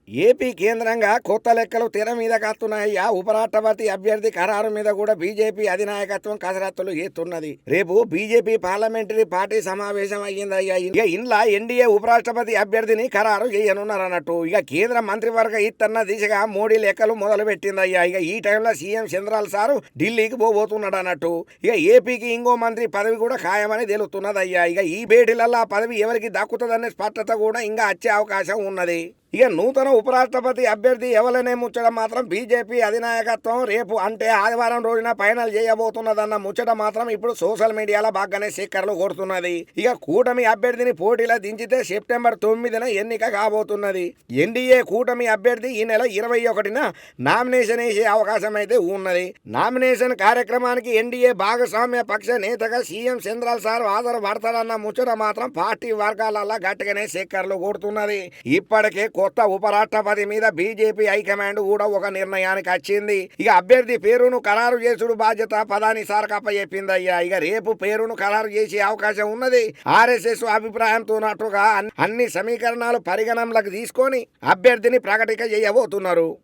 AP కేంద్రంగా కొత్త లెక్కలు తెర మీద కాస్తున్నాయ్యా. ఉపరాష్ట్రపతి అభ్యర్థి ఖరారు మీద కూడా బీజేపీ అధినాయకత్వం కసరత్తులు చేస్తున్నది. రేపు బీజేపీ పార్లమెంటరీ పార్టీ సమావేశం అయ్యిందయ్యా. ఇక ఇంట్లో ఎన్డీఏ ఉపరాష్ట్రపతి అభ్యర్థిని ఖరారు చేయనున్నారన్నట్టు. ఇక కేంద్ర మంత్రివర్గ ఇత్తన్న దిశగా మోడీ లెక్కలు మొదలు పెట్టిందయ్యా. ఇక ఈ టైంలో సీఎం చంద్రాల్ సారు ఢిల్లీకి పోబోతున్నాడు అన్నట్టు. ఇక ఏపీకి ఇంకో మంత్రి పదవి కూడా ఖాయమని తెలుస్తున్నదయ్యా. ఇక ఈ భేటీలలో ఆ పదవి ఎవరికి దక్కుతుందనే స్పష్టత కూడా ఇంకా వచ్చే అవకాశం ఉన్నది. ఇక నూతన ఉపరాష్ట్రపతి అభ్యర్థి ఎవరనే ముచ్చట మాత్రం బీజేపీ అధినాయకత్వం రేపు అంటే ఆదివారం రోజున ఫైనల్ చేయబోతున్నదన్న ముచ్చట మాత్రం ఇప్పుడు సోషల్ మీడియాలో బాగానే చక్కర్లు కొడుతున్నది. ఇక కూటమి అభ్యర్థిని పోటీలో దించితే సెప్టెంబర్ 9న ఎన్నిక కాబోతున్నది. ఎన్డీఏ కూటమి అభ్యర్థి ఈ నెల 21న నామినేషన్ వేసే అవకాశం అయితే ఉన్నది. నామినేషన్ కార్యక్రమానికి ఎన్డీఏ భాగస్వామ్య పక్ష నేతగా సీఎం చంద్రాల్ సార్ హాజరు పడతారన్న ముచ్చట మాత్రం పార్టీ వర్గాలలో గట్టిగానే చక్కర్లు కొడుతున్నది. ఇప్పటికే కొత్త ఉపరాష్ట్రపతి మీద బీజేపీ హైకమాండ్ కూడా ఒక నిర్ణయానికి వచ్చింది. ఇక అభ్యర్థి పేరును ఖరారు చేసుడు బాధ్యత ప్రధాని సార్కు అప్పచెప్పిందయ్యా. ఇక రేపు పేరును ఖరారు చేసే అవకాశం ఉన్నది. ఆర్ఎస్ఎస్ అభిప్రాయంతో అన్ని సమీకరణాలు పరిగణనలోకి తీసుకొని అభ్యర్థిని ప్రకటిక చేయబోతున్నారు.